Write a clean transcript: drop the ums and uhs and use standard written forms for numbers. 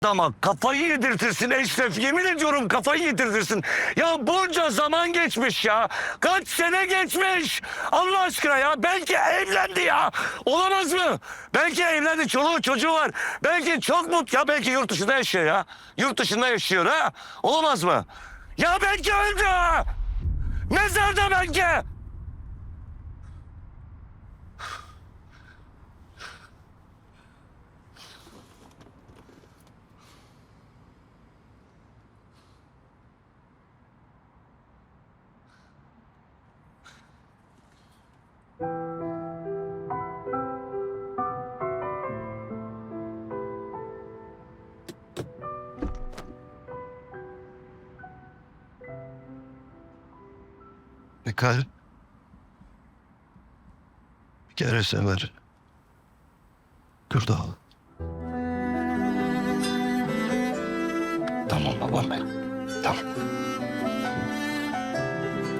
Ama kafayı yedirtirsin Eşref. Yemin ediyorum kafayı yedirtirsin. Ya bunca zaman geçmiş ya. Kaç sene geçmiş. Allah aşkına ya. Belki evlendi ya. Olamaz mı? Belki evlendi. Çoluğu çocuğu var. Belki çok mutlu. Ya belki yurt dışında yaşıyor ya. Yurt dışında yaşıyor ha. Olamaz mı? Ya belki öldü ha. Mezarda belki. Mikail. Bir kere sever. Kürdan. Tamam babam benim. Tamam.